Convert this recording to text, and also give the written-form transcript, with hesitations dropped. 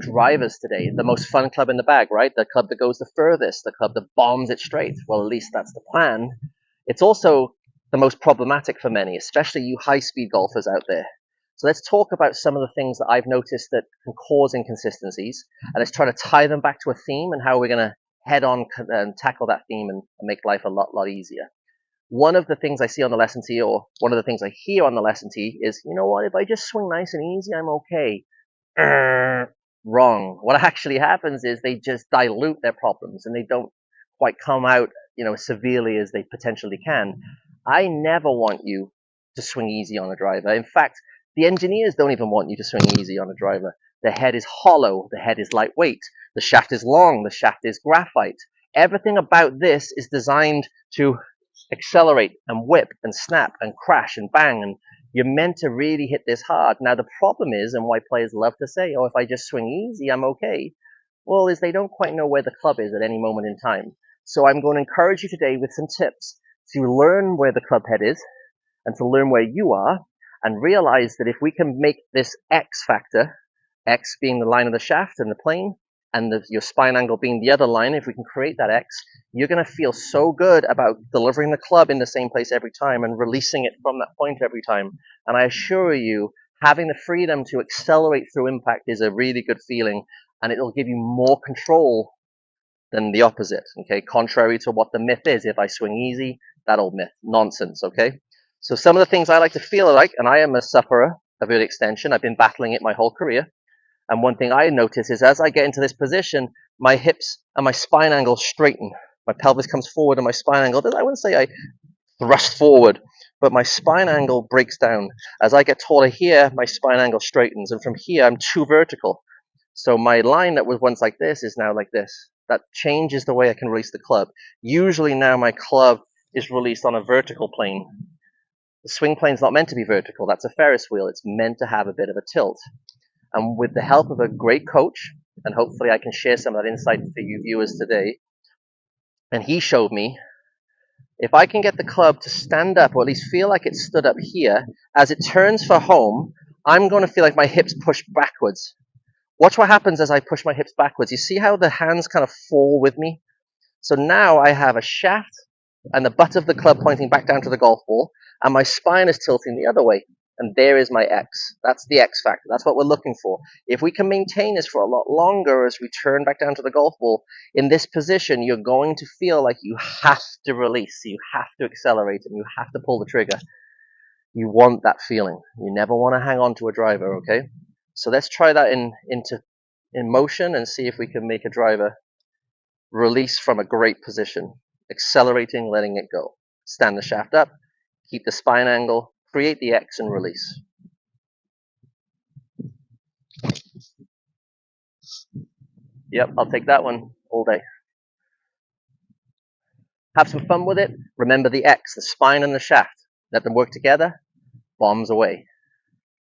drivers today. The most fun club in the bag, right? The club that goes the furthest, the club that bombs it straight. Well, at least that's the plan. It's also the most problematic for many, especially you high-speed golfers out there. So let's talk about some of the things that I've noticed that can cause inconsistencies, and let's try to tie them back to a theme and how we're going to head on and tackle that theme and make life a lot easier. One of the things I see on the lesson tee, or one of the things I hear on the lesson tee, is, you know what, if I just swing nice and easy, I'm okay. Wrong. What actually happens is they just dilute their problems and they don't quite come out, as severely as they potentially can. I never want you to swing easy on a driver. In fact, the engineers don't even want you to swing easy on a driver. The head is hollow, the head is lightweight, the shaft is long, the shaft is graphite. Everything about this is designed to accelerate and whip and snap and crash and bang, and you're meant to really hit this hard. Now, the problem is, and why players love to say, oh, if I just swing easy, I'm okay, well, is they don't quite know where the club is at any moment in time. So I'm going to encourage you today with some tips to learn where the club head is and to learn where you are, and realize that if we can make this X factor, X being the line of the shaft and the plane, and your spine angle being the other line, if we can create that X, you're going to feel so good about delivering the club in the same place every time and releasing it from that point every time. And I assure you, having the freedom to accelerate through impact is a really good feeling, and it'll give you more control than the opposite, okay? Contrary to what the myth is, if I swing easy, that old myth, nonsense, okay? So some of the things I like to feel like, and I am a sufferer of early extension, I've been battling it my whole career, and one thing I notice is as I get into this position, my hips and my spine angle straighten. My pelvis comes forward and my spine angle, I wouldn't say I thrust forward, but my spine angle breaks down. As I get taller here, my spine angle straightens, and from here, I'm too vertical. So my line that was once like this is now like this. That changes the way I can release the club. Usually now my club is released on a vertical plane. The swing plane's not meant to be vertical. That's a Ferris wheel. It's meant to have a bit of a tilt. And with the help of a great coach, and hopefully I can share some of that insight for you viewers today, and he showed me, if I can get the club to stand up, or at least feel like it stood up here, as it turns for home, I'm going to feel like my hips push backwards. Watch what happens as I push my hips backwards. You see how the hands kind of fall with me? So now I have a shaft and the butt of the club pointing back down to the golf ball, and my spine is tilting the other way. And there is my X. That's the X factor. That's what we're looking for. If we can maintain this for a lot longer as we turn back down to the golf ball, in this position, you're going to feel like you have to release, you have to accelerate, and you have to pull the trigger. You want that feeling. You never want to hang on to a driver, okay? So let's try that in motion and see if we can make a driver release from a great position. Accelerating, letting it go. Stand the shaft up, keep the spine angle, create the X and release. Yep, I'll take that one all day. Have some fun with it. Remember the X, the spine and the shaft. Let them work together. Bombs away.